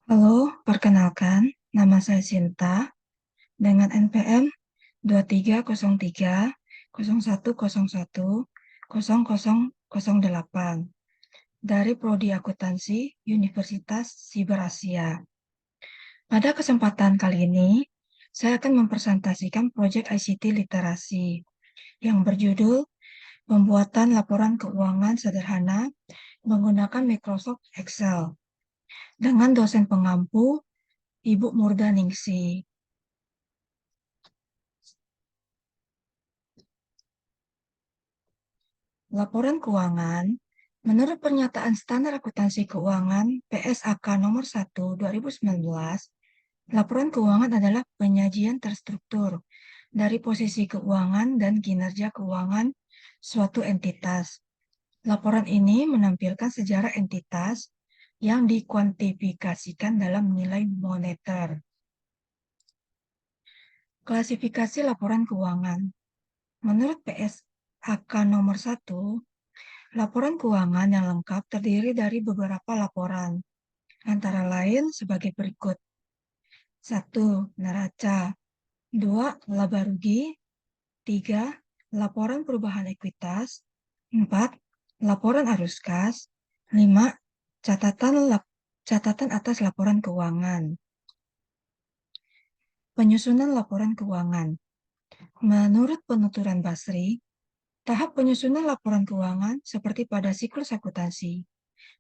Halo, perkenalkan, nama saya Sinta dengan NPM 230301010008 dari Prodi Akuntansi Universitas Siber Asia. Pada kesempatan kali ini, saya akan mempresentasikan proyek ICT literasi yang berjudul Pembuatan Laporan Keuangan Sederhana menggunakan Microsoft Excel dengan dosen pengampu Ibu Murdaningsi. Laporan keuangan, menurut Pernyataan Standar Akuntansi Keuangan PSAK Nomor 1 2019, laporan keuangan adalah penyajian terstruktur dari posisi keuangan dan kinerja keuangan suatu entitas. Laporan ini menampilkan sejarah entitas yang dikuantifikasikan dalam nilai moneter. Klasifikasi laporan keuangan. Menurut PSAK Nomor 1, laporan keuangan yang lengkap terdiri dari beberapa laporan, antara lain sebagai berikut. 1. Neraca. 2. Laba rugi. 3. Laporan perubahan ekuitas. 4. Laporan arus kas. 5. Catatan atas laporan keuangan. Penyusunan laporan keuangan. Menurut penuturan Basri, tahap penyusunan laporan keuangan seperti pada siklus akuntansi.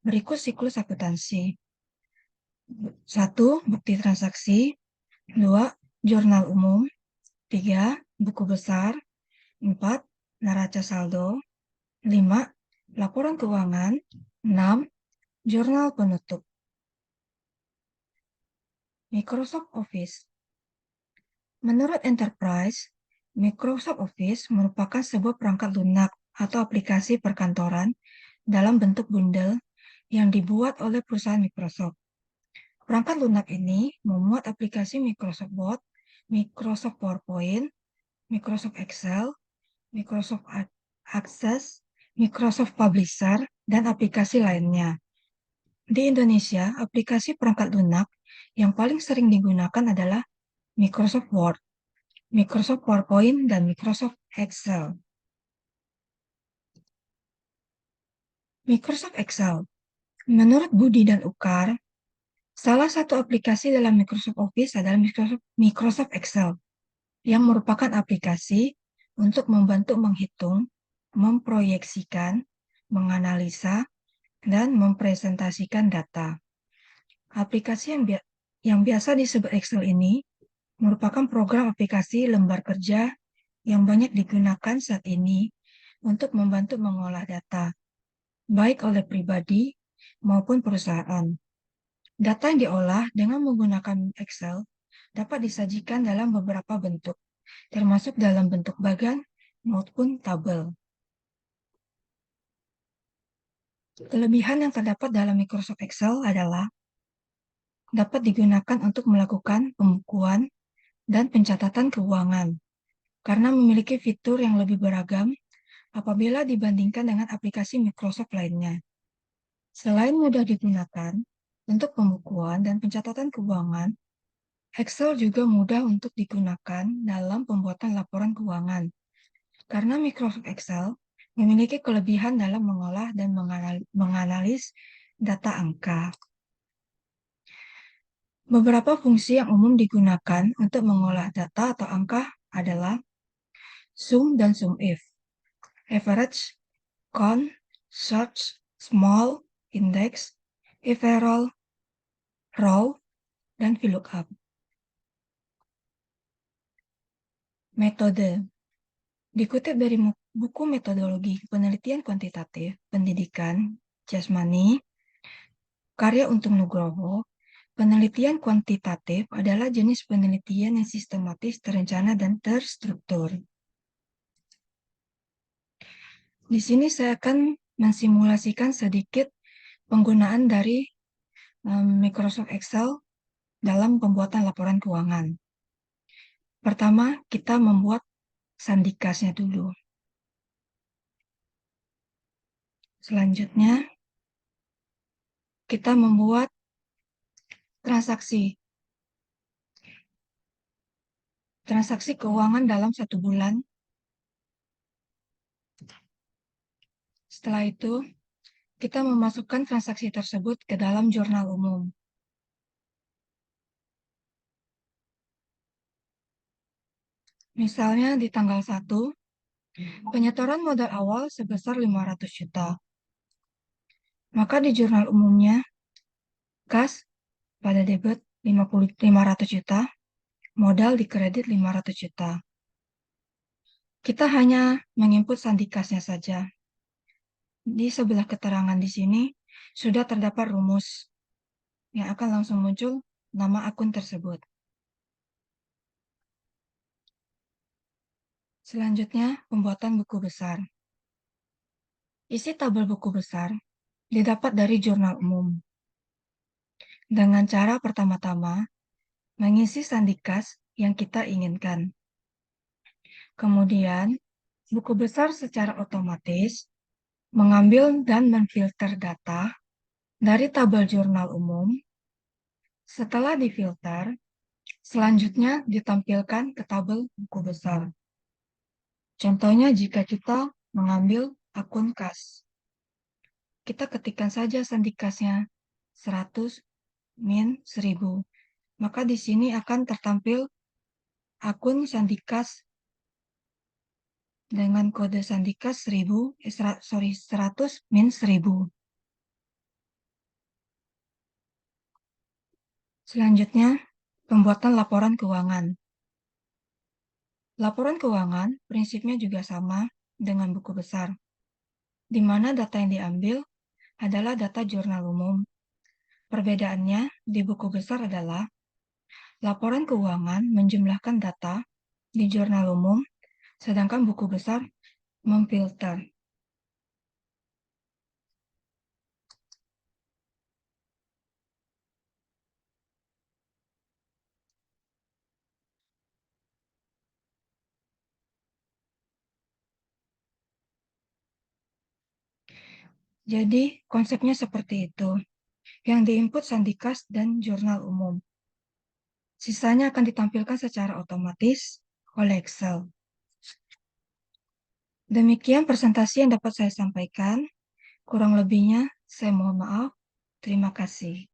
Berikut siklus akuntansi. 1. Bukti transaksi. 2. Jurnal umum. 3. Buku besar. 4. Neraca saldo. 5. Laporan keuangan. 6. Jurnal penutup. Microsoft Office. Menurut Enterprise, Microsoft Office merupakan sebuah perangkat lunak atau aplikasi perkantoran dalam bentuk bundel yang dibuat oleh perusahaan Microsoft. Perangkat lunak ini memuat aplikasi Microsoft Word, Microsoft PowerPoint, Microsoft Excel, Microsoft Access, Microsoft Publisher, dan aplikasi lainnya. Di Indonesia, aplikasi perangkat lunak yang paling sering digunakan adalah Microsoft Word, Microsoft PowerPoint, dan Microsoft Excel. Microsoft Excel. Menurut Budi dan Ukar, salah satu aplikasi dalam Microsoft Office adalah Microsoft Excel, yang merupakan aplikasi untuk membantu menghitung, memproyeksikan, menganalisa, dan mempresentasikan data. Aplikasi yang biasa disebut Excel ini merupakan program aplikasi lembar kerja yang banyak digunakan saat ini untuk membantu mengolah data, baik oleh pribadi maupun perusahaan. Data yang diolah dengan menggunakan Excel dapat disajikan dalam beberapa bentuk, termasuk dalam bentuk bagan maupun tabel. Kelebihan yang terdapat dalam Microsoft Excel adalah dapat digunakan untuk melakukan pembukuan dan pencatatan keuangan, karena memiliki fitur yang lebih beragam apabila dibandingkan dengan aplikasi Microsoft lainnya. Selain mudah digunakan untuk pembukuan dan pencatatan keuangan, Excel juga mudah untuk digunakan dalam pembuatan laporan keuangan, karena Microsoft Excel memiliki kelebihan dalam mengolah dan menganalis data angka. Beberapa fungsi yang umum digunakan untuk mengolah data atau angka adalah sum dan sumif, average, count, search, small, index, overall, row, dan VLOOKUP. Metode. Dikutip dari buku Metodologi Penelitian Kuantitatif Pendidikan Jasmani, karya Untung Nugroho, penelitian kuantitatif adalah jenis penelitian yang sistematis, terencana, dan terstruktur. Di sini saya akan mensimulasikan sedikit penggunaan dari Microsoft Excel dalam pembuatan laporan keuangan. Pertama, kita membuat sandikasnya dulu. Selanjutnya, kita membuat Transaksi. Transaksi keuangan dalam 1 bulan. Setelah itu, kita memasukkan transaksi tersebut ke dalam jurnal umum. Misalnya di tanggal 1, penyetoran modal awal sebesar 500 juta. Maka di jurnal umumnya, kas pada debit 500 juta, modal di kredit 500 juta. Kita hanya menginput sandi kasnya saja. Di sebelah keterangan di sini sudah terdapat rumus yang akan langsung muncul nama akun tersebut. Selanjutnya, pembuatan buku besar. Isi tabel buku besar didapat dari jurnal umum. Dengan cara pertama-tama, mengisi sandi kas yang kita inginkan. Kemudian, buku besar secara otomatis mengambil dan memfilter data dari tabel jurnal umum. Setelah difilter, selanjutnya ditampilkan ke tabel buku besar. Contohnya jika kita mengambil akun kas, kita ketikkan saja sandi kasnya 100 min 1000. Maka di sini akan tertampil akun sandi kas dengan kode sandi kas 100 min 1000. Selanjutnya, pembuatan laporan keuangan. Laporan keuangan prinsipnya juga sama dengan buku besar, di mana data yang diambil adalah data jurnal umum. Perbedaannya di buku besar adalah laporan keuangan menjumlahkan data di jurnal umum, sedangkan buku besar memfilter. Jadi, konsepnya seperti itu. Yang diinput sandi kas dan jurnal umum. Sisanya akan ditampilkan secara otomatis oleh Excel. Demikian presentasi yang dapat saya sampaikan. Kurang lebihnya, saya mohon maaf. Terima kasih.